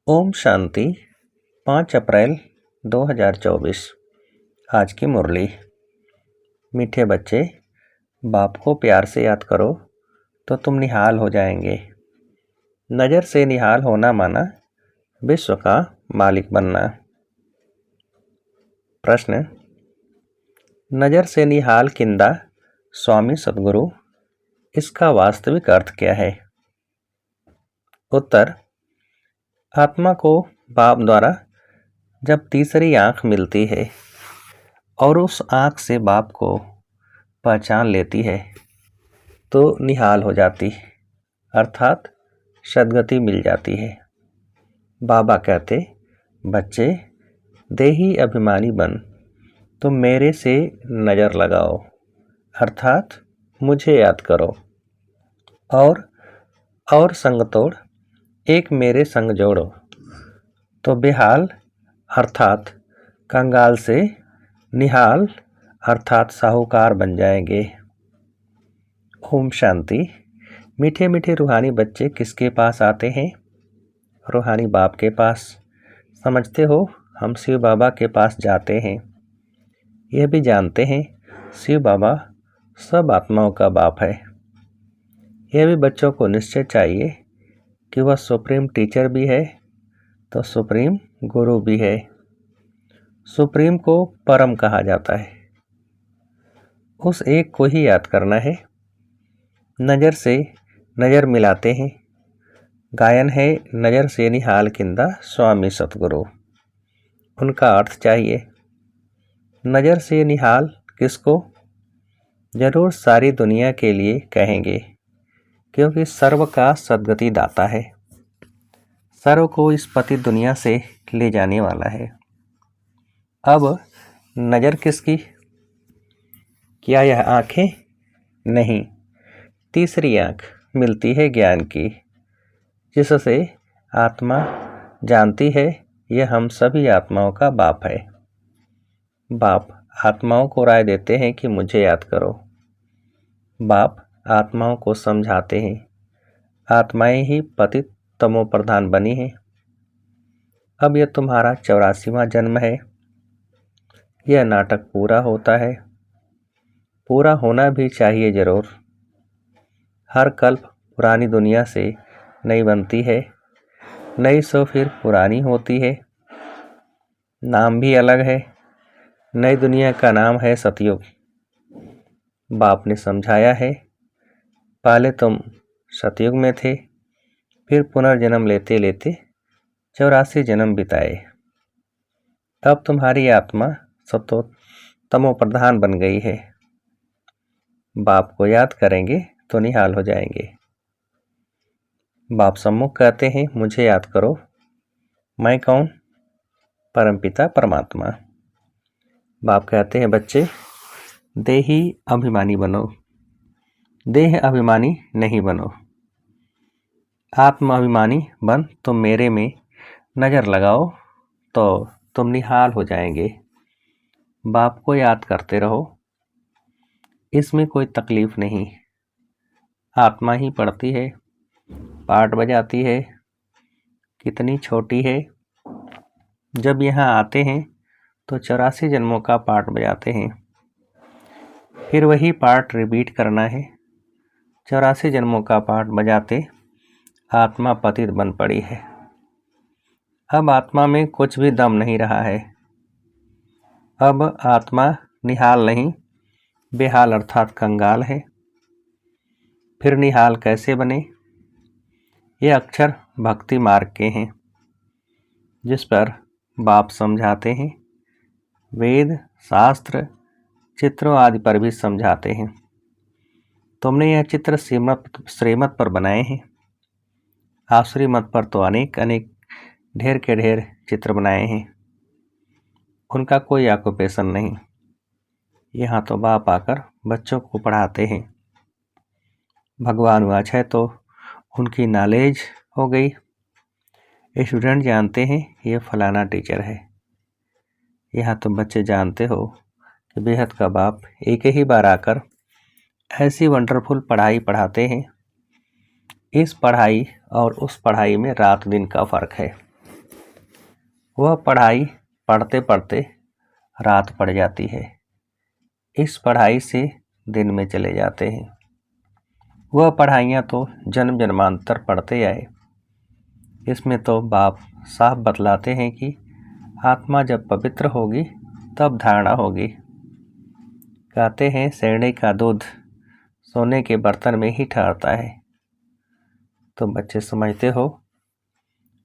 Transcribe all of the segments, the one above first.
ओम शांति। 5 अप्रैल 2024। आज की मुरली। मीठे बच्चे, बाप को प्यार से याद करो तो तुम निहाल हो जाएंगे। नज़र से निहाल होना माना विश्व का मालिक बनना। प्रश्न: नज़र से निहाल किंदा स्वामी सद्गुरु, इसका वास्तविक अर्थ क्या है? उत्तर: आत्मा को बाप द्वारा जब तीसरी आँख मिलती है और उस आँख से बाप को पहचान लेती है तो निहाल हो जाती, अर्थात सद्गति मिल जाती है। बाबा कहते, बच्चे देही अभिमानी बन, तुम मेरे से नज़र लगाओ, अर्थात मुझे याद करो, और संग तोड़, एक मेरे संग जोड़ो, तो बेहाल अर्थात कंगाल से निहाल अर्थात साहूकार बन जाएंगे। ओम शांति। मीठे मीठे रूहानी बच्चे किसके पास आते हैं? रूहानी बाप के पास। समझते हो, हम शिव बाबा के पास जाते हैं। यह भी जानते हैं शिव बाबा सब आत्माओं का बाप है। यह भी बच्चों को निश्चय चाहिए कि वह सुप्रीम टीचर भी है तो सुप्रीम गुरु भी है। सुप्रीम को परम कहा जाता है। उस एक को ही याद करना है। नज़र से नज़र मिलाते हैं। गायन है नज़र से निहाल किंदा स्वामी सतगुरु। उनका अर्थ चाहिए। नज़र से निहाल किसको? जरूर सारी दुनिया के लिए कहेंगे, क्योंकि सर्व का सद्गति दाता है। सर्व को इस पति दुनिया से ले जाने वाला है। अब नज़र किसकी? क्या यह आँखें? नहीं, तीसरी आँख मिलती है ज्ञान की, जिससे आत्मा जानती है यह हम सभी आत्माओं का बाप है। बाप आत्माओं को राय देते हैं कि मुझे याद करो। बाप आत्माओं को समझाते हैं। आत्माएं ही पतित तमो प्रधान बनी हैं। अब यह तुम्हारा 84वां जन्म है। यह नाटक पूरा होता है। पूरा होना भी चाहिए जरूर। हर कल्प पुरानी दुनिया से नई बनती है, नई सो फिर पुरानी होती है। नाम भी अलग है। नई दुनिया का नाम है सतयुग। बाप ने समझाया है, पहले तुम सतयुग में थे, फिर पुनर्जन्म लेते लेते 84 जन्म बिताए। अब तुम्हारी आत्मा सतो तमो प्रधान बन गई है। बाप को याद करेंगे तो निहाल हो जाएंगे। बाप सम्मुख कहते हैं, मुझे याद करो। मैं कौन? परमपिता परमात्मा। बाप कहते हैं, बच्चे देही अभिमानी बनो, देह अभिमानी नहीं बनो। आत्म अभिमानी बन, तुम मेरे में नज़र लगाओ तो तुम निहाल हो जाएंगे। बाप को याद करते रहो, इसमें कोई तकलीफ नहीं। आत्मा ही पढ़ती है, पाठ बजाती है, कितनी छोटी है। जब यहाँ आते हैं तो 84 जन्मों का पाठ बजाते हैं। फिर वही पाठ रिपीट करना है। 84 जन्मों का पाठ बजाते आत्मा पतित बन पड़ी है। अब आत्मा में कुछ भी दम नहीं रहा है। अब आत्मा निहाल नहीं, बेहाल अर्थात कंगाल है। फिर निहाल कैसे बने? ये अक्षर भक्ति मार्ग के हैं, जिस पर बाप समझाते हैं। वेद, शास्त्र, चित्रों आदि पर भी समझाते हैं। तुमने यह चित्र श्रीमत पर बनाए हैं। आसुरी मत पर तो अनेक ढेर के ढेर चित्र बनाए हैं। उनका कोई ऑक्यूपेशन नहीं। यहाँ तो बाप आकर बच्चों को पढ़ाते हैं। भगवान वाच है तो उनकी नॉलेज हो गई। स्टूडेंट जानते हैं ये फलाना टीचर है। यहाँ तो बच्चे जानते हो कि बेहद का बाप एक ही बार आकर ऐसी वंडरफुल पढ़ाई पढ़ाते हैं। इस पढ़ाई और उस पढ़ाई में रात दिन का फ़र्क है। वह पढ़ाई पढ़ते पढ़ते रात पड़ जाती है। इस पढ़ाई से दिन में चले जाते हैं। वह पढ़ाइयाँ तो जन्म जन्मांतर पढ़ते आए। इसमें तो बाप साफ बतलाते हैं कि आत्मा जब पवित्र होगी तब धारणा होगी। कहते हैं सेंधे का दूध सोने के बर्तन में ही ठहरता है। तो बच्चे समझते हो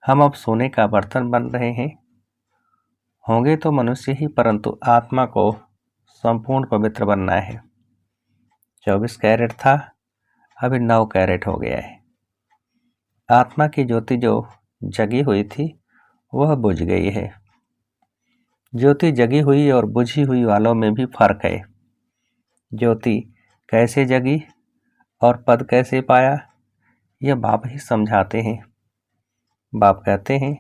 हम अब सोने का बर्तन बन रहे हैं। होंगे तो मनुष्य ही, परंतु आत्मा को संपूर्ण पवित्र बनना है। 24 कैरेट था, अभी 9 कैरेट हो गया है। आत्मा की ज्योति जो जगी हुई थी वह बुझ गई है। ज्योति जगी हुई और बुझी हुई वालों में भी फर्क है। ज्योति कैसे जगी और पद कैसे पाया, यह बाप ही समझाते हैं। बाप कहते हैं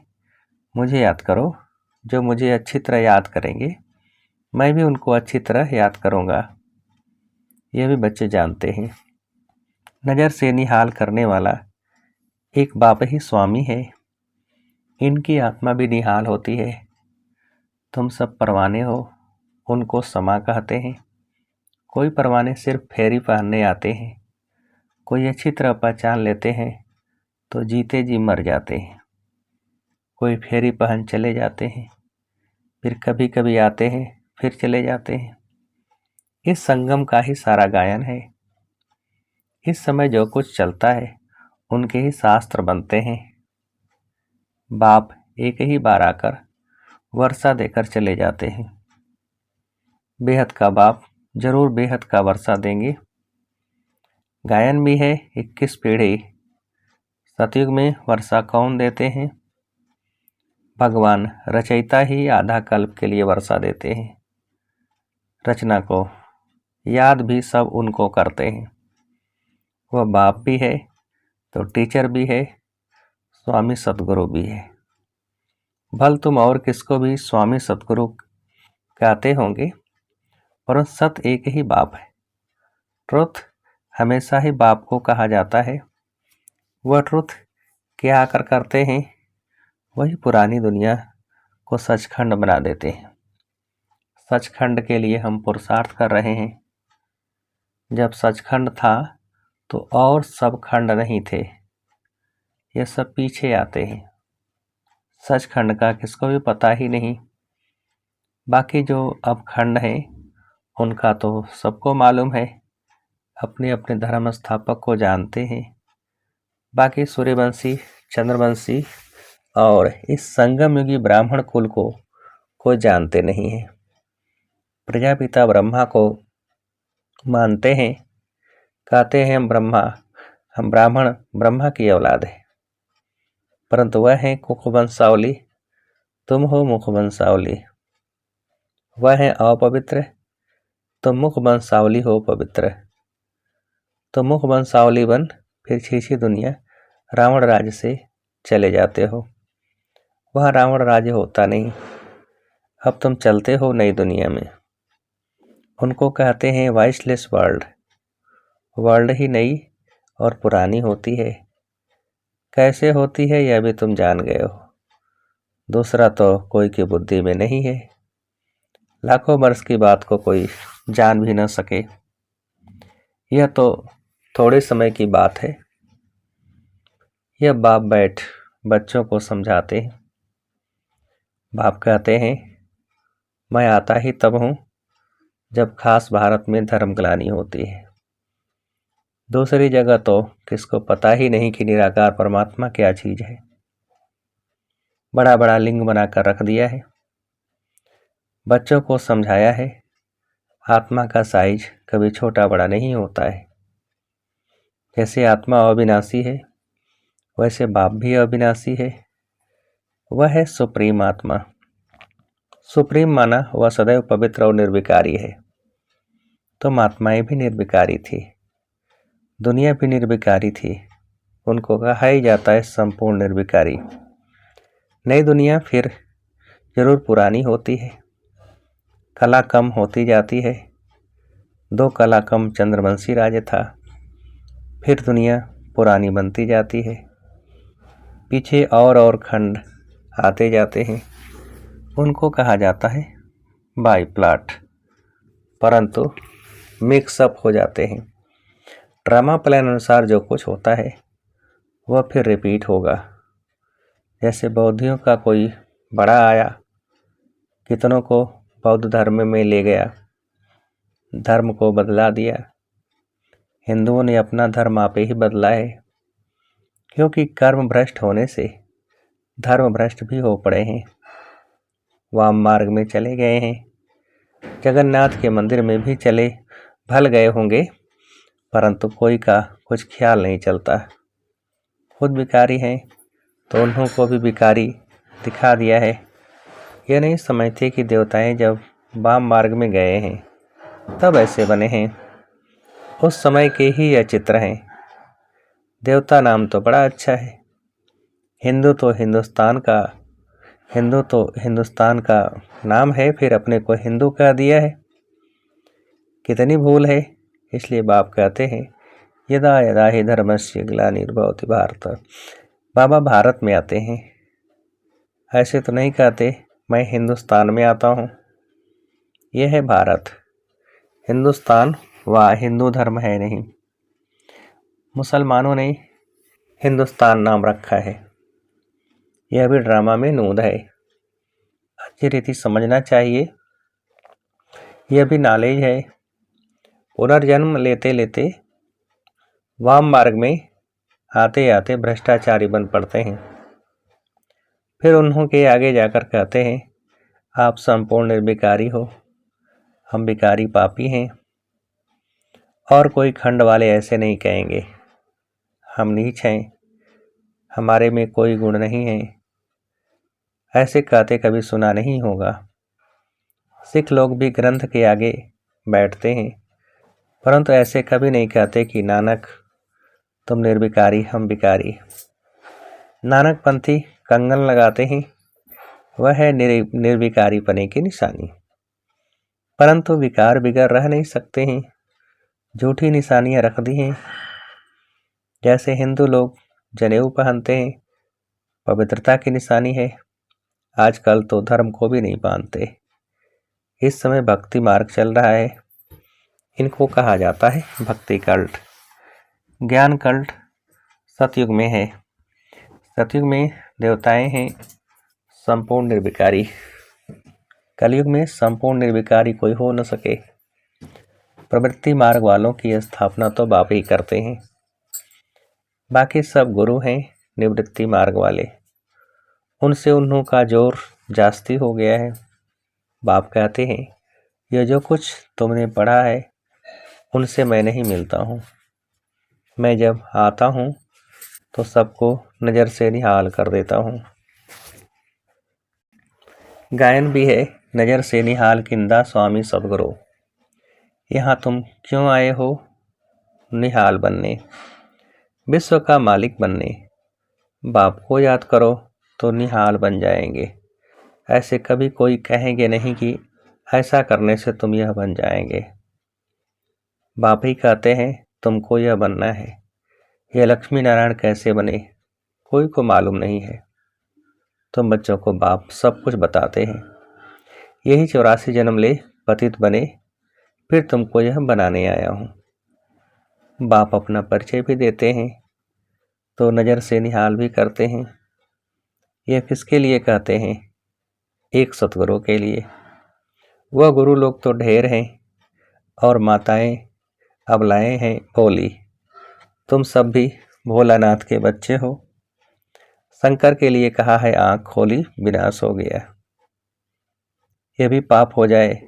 मुझे याद करो। जो मुझे अच्छी तरह याद करेंगे मैं भी उनको अच्छी तरह याद करूँगा। यह भी बच्चे जानते हैं। नज़र से निहाल करने वाला एक बाप ही स्वामी है। इनकी आत्मा भी निहाल होती है। तुम सब परवाने हो, उनको समा कहते हैं। कोई परवाने सिर्फ फेरी पहनने आते हैं। कोई अच्छी तरह पहचान लेते हैं तो जीते जी मर जाते हैं। कोई फेरी पहन चले जाते हैं, फिर कभी कभी आते हैं, फिर चले जाते हैं। इस संगम का ही सारा गायन है। इस समय जो कुछ चलता है उनके ही शास्त्र बनते हैं। बाप एक ही बार आकर वर्षा देकर चले जाते हैं। बेहद का बाप जरूर बेहद का वर्षा देंगे। गायन भी है 21 पीढ़ी। सतयुग में वर्षा कौन देते हैं? भगवान रचयिता ही आधा कल्प के लिए वर्षा देते हैं। रचना को याद भी सब उनको करते हैं। वह बाप भी है तो टीचर भी है, स्वामी सतगुरु भी है। भल तुम और किसको भी स्वामी सतगुरु कहते होंगे, परंतु सत एक ही बाप है। ट्रुथ हमेशा ही बाप को कहा जाता है। वह ट्रुथ क्या आकर करते हैं? वही पुरानी दुनिया को सचखंड बना देते हैं। सचखंड के लिए हम पुरुषार्थ कर रहे हैं। जब सचखंड था तो और सब खंड नहीं थे, ये सब पीछे आते हैं। सचखंड का किसको भी पता ही नहीं। बाकी जो अब खंड हैं उनका तो सबको मालूम है, अपने अपने धर्म स्थापक को जानते हैं। बाकी सूर्यवंशी, चंद्रवंशी और इस संगम युगी ब्राह्मण कुल को कोई जानते नहीं है। प्रजापिता ब्रह्मा को मानते हैं, कहते हैं हम ब्राह्मण ब्रह्मा की औलाद है, परंतु वह है कुखवंशावली, तुम हो मुखवंशावली। वह है अपवित्र, तुम मुखवंशावली हो पवित्र। तुम मुखवंशावली बन फिर छीछी दुनिया रावण राज्य से चले जाते हो। वह रावण राज्य होता नहीं। अब तुम चलते हो नई दुनिया में। उनको कहते हैं वॉइसलेस वर्ल्ड। वर्ल्ड ही नई और पुरानी होती है। कैसे होती है यह भी तुम जान गए हो। दूसरा तो कोई की बुद्धि में नहीं है। लाखों वर्ष की बात को कोई जान भी न सके। यह तो थोड़े समय की बात है। यह बाप बैठ बच्चों को समझाते हैं। बाप कहते हैं मैं आता ही तब हूँ जब खास भारत में धर्म ग्लानि होती है। दूसरी जगह तो किसको पता ही नहीं कि निराकार परमात्मा क्या चीज है। बड़ा बड़ा लिंग बनाकर रख दिया है। बच्चों को समझाया है आत्मा का साइज कभी छोटा बड़ा नहीं होता है। जैसे आत्मा अविनाशी है वैसे बाप भी अविनाशी है। वह है सुप्रीम आत्मा। सुप्रीम माना वह सदैव पवित्र और निर्विकारी है। तुम आत्माएं भी निर्विकारी थी, दुनिया भी निर्विकारी थी। उनको कहा ही जाता है संपूर्ण निर्विकारी। नई दुनिया फिर जरूर पुरानी होती है, कला कम होती जाती है। 2 कला कम चंद्रवंशी राज्य था, फिर दुनिया पुरानी बनती जाती है। पीछे और खंड आते जाते हैं। उनको कहा जाता है बाई प्लॉट, परंतु मिक्सअप हो जाते हैं। ड्रामा प्लान अनुसार जो कुछ होता है वह फिर रिपीट होगा। जैसे बौद्धियों का कोई बड़ा आया, कितनों को बौद्ध धर्म में ले गया, धर्म को बदला दिया। हिंदुओं ने अपना धर्म आपे ही बदला है, क्योंकि कर्म भ्रष्ट होने से धर्म भ्रष्ट भी हो पड़े हैं, वाम मार्ग में चले गए हैं। जगन्नाथ के मंदिर में भी चले भल गए होंगे, परंतु कोई का कुछ ख्याल नहीं चलता। खुद भिखारी हैं तो उन्हों को भी भिखारी दिखा दिया है। यह नहीं समझते कि देवताएं जब वाम मार्ग में गए हैं तब ऐसे बने हैं। उस समय के ही यह चित्र हैं। देवता नाम तो बड़ा अच्छा है। हिंदू तो हिंदुस्तान का नाम है, फिर अपने को हिंदू कह दिया है। कितनी भूल है। इसलिए बाप कहते हैं यदा यदा ही धर्मस्य ग्लानिर्भवति भारत। बाबा भारत में आते हैं, ऐसे तो नहीं कहते मैं हिंदुस्तान में आता हूँ। यह है भारत। हिंदुस्तान व हिंदू धर्म है नहीं। मुसलमानों ने हिंदुस्तान नाम रखा है। यह भी ड्रामा में नूद है। अच्छी रीति समझना चाहिए। यह भी नॉलेज है। पुनर्जन्म लेते लेते वाम मार्ग में आते आते भ्रष्टाचारी बन पड़ते हैं। फिर उन्हों के आगे जाकर कहते हैं आप संपूर्ण निर्विकारी हो, हम विकारी पापी हैं। और कोई खंड वाले ऐसे नहीं कहेंगे हम नीच हैं, हमारे में कोई गुण नहीं है। ऐसे कहते कभी सुना नहीं होगा। सिख लोग भी ग्रंथ के आगे बैठते हैं, परंतु ऐसे कभी नहीं कहते कि नानक तुम निर्विकारी हम विकारी। नानक पंथी कंगन लगाते हैं, वह है निर्विकारी पने की निशानी। परंतु विकार बिगड़ रह नहीं सकते हैं, झूठी निशानियां रख दी हैं। जैसे हिंदू लोग जनेऊ पहनते हैं, पवित्रता की निशानी है। आजकल तो धर्म को भी नहीं मानते। इस समय भक्ति मार्ग चल रहा है। इनको कहा जाता है भक्ति कल्ट। ज्ञान कल्ट सतयुग में है। सतयुग में देवताएं हैं संपूर्ण निर्विकारी। कलयुग में संपूर्ण निर्विकारी कोई हो न सके। प्रवृत्ति मार्ग वालों की स्थापना तो बाप ही करते हैं। बाकी सब गुरु हैं निवृत्ति मार्ग वाले। उनसे उन्हों का जोर जास्ती हो गया है। बाप कहते हैं यह जो कुछ तुमने पढ़ा है उनसे मैं नहीं मिलता हूँ। मैं जब आता हूँ तो सबको नज़र से निहाल कर देता हूँ। गायन भी है नज़र से निहाल किंदा स्वामी सदगुरु। यहाँ तुम क्यों आए हो? निहाल बनने, विश्व का मालिक बनने। बाप को याद करो तो निहाल बन जाएंगे। ऐसे कभी कोई कहेंगे नहीं कि ऐसा करने से तुम यह बन जाएंगे। बाप ही कहते हैं तुमको यह बनना है। यह लक्ष्मी नारायण कैसे बने कोई को मालूम नहीं है। तुम बच्चों को बाप सब कुछ बताते हैं। यही 84 जन्म ले पतित बने, फिर तुमको यह बनाने आया हूँ। बाप अपना परिचय भी देते हैं तो नज़र से निहाल भी करते हैं। यह किसके लिए कहते हैं? एक सतगुरु के लिए। वह गुरु लोग तो ढेर हैं और माताएं अबलाएं हैं भोली। तुम सब भी भोलानाथ के बच्चे हो। शंकर के लिए कहा है आँख खोली विनाश हो गया। यह भी पाप हो जाए।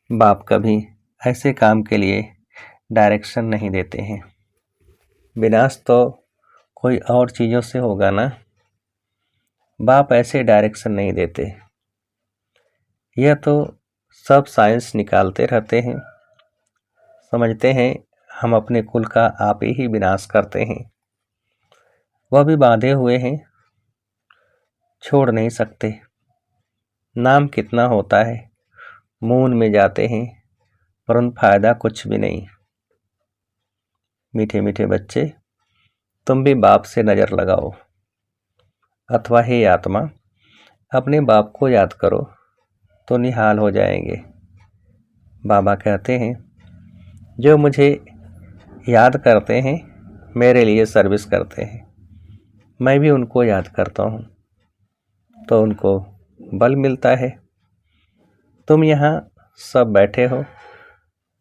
बाप कभी ऐसे काम के लिए डायरेक्शन नहीं देते हैं। विनाश तो कोई और चीज़ों से होगा ना। बाप ऐसे डायरेक्शन नहीं देते। यह तो सब साइंस निकालते रहते हैं। समझते हैं हम अपने कुल का आप ही विनाश करते हैं। वह भी बांधे हुए हैं, छोड़ नहीं सकते। नाम कितना होता है, मून में जाते हैं, परंतु फायदा कुछ भी नहीं। मीठे मीठे बच्चे, तुम भी बाप से नज़र लगाओ। अथवा हे आत्मा, अपने बाप को याद करो तो निहाल हो जाएंगे। बाबा कहते हैं, जो मुझे याद करते हैं मेरे लिए सर्विस करते हैं। मैं भी उनको याद करता हूँ तो उनको बल मिलता है। तुम यहाँ सब बैठे हो,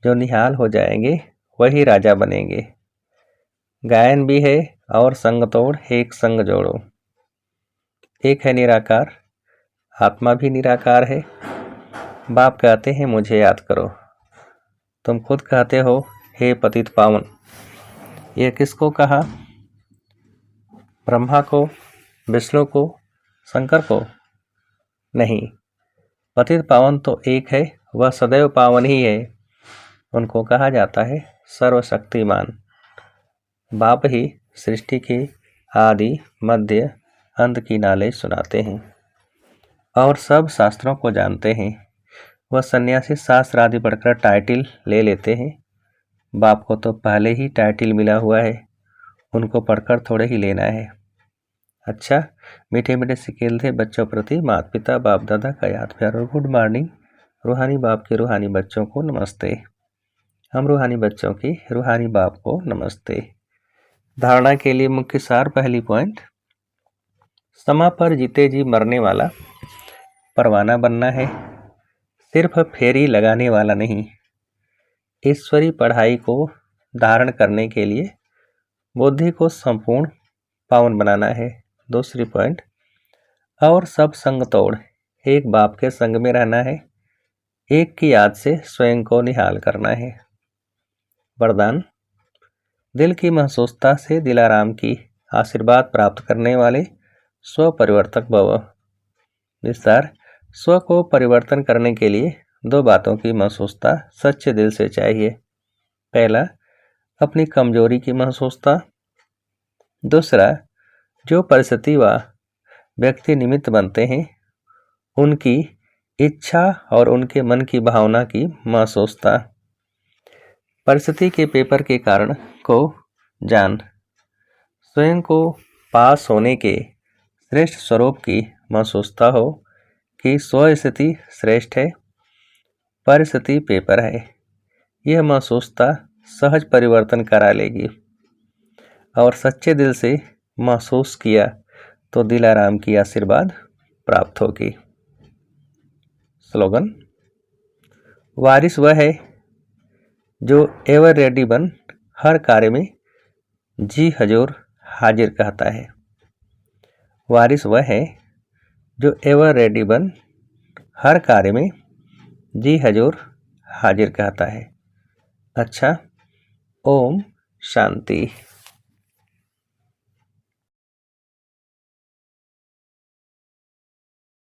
जो निहाल हो जाएंगे वही राजा बनेंगे। गायन भी है और संग तोड़ एक संग जोड़ो। एक है निराकार, आत्मा भी निराकार है। बाप कहते हैं मुझे याद करो, तुम खुद कहते हो हे पतित पावन। ये किसको कहा? ब्रह्मा को, विष्णु को, शंकर को? नहीं, पतित पावन तो एक है, वह सदैव पावन ही है। उनको कहा जाता है सर्वशक्तिमान। बाप ही सृष्टि के आदि मध्य अंत की नॉलेज सुनाते हैं और सब शास्त्रों को जानते हैं। वह सन्यासी शास्त्र आदि पढ़कर टाइटल ले लेते हैं। बाप को तो पहले ही टाइटल मिला हुआ है, उनको पढ़कर थोड़े ही लेना है। अच्छा, मीठे मीठे सिकेल थे बच्चों प्रति माता पिता बाप दादा का याद प्यार और गुड मॉर्निंग। रूहानी बाप के रूहानी बच्चों को नमस्ते। हम रूहानी बच्चों की रूहानी बाप को नमस्ते। धारणा के लिए मुख्य सार, पहली पॉइंट, समा पर जीते जी मरने वाला परवाना बनना है, सिर्फ फेरी लगाने वाला नहीं। ईश्वरी पढ़ाई को धारण करने के लिए बुद्धि को संपूर्ण पावन बनाना है। दूसरी पॉइंट, और सब संग तोड़ एक बाप के संग में रहना है। एक की याद से स्वयं को निहाल करना है। वरदान, दिल की महसूसता से दिलाराम की आशीर्वाद प्राप्त करने वाले स्व परिवर्तक भव। विस्तार, स्व को परिवर्तन करने के लिए दो बातों की महसूसता सच्चे दिल से चाहिए। पहला, अपनी कमजोरी की महसूसता। दूसरा, जो परिस्थिति व व्यक्ति निमित्त बनते हैं उनकी इच्छा और उनके मन की भावना की महसूसता। परिस्थिति के पेपर के कारण को जान, स्वयं को पास होने के श्रेष्ठ स्वरूप की महसूसता हो कि स्वस्थिति श्रेष्ठ है, परिस्थिति पेपर है। यह महसूसता सहज परिवर्तन करा लेगी और सच्चे दिल से महसूस किया तो दिलाराम की आशीर्वाद प्राप्त होगी। स्लोगन, वारिस वह है जो एवर रेडी बन हर कार्य में जी हजूर हाजिर कहता है। वारिस वह है जो एवर रेडी बन हर कार्य में जी हजूर हाजिर कहता है। अच्छा, ओम शांति।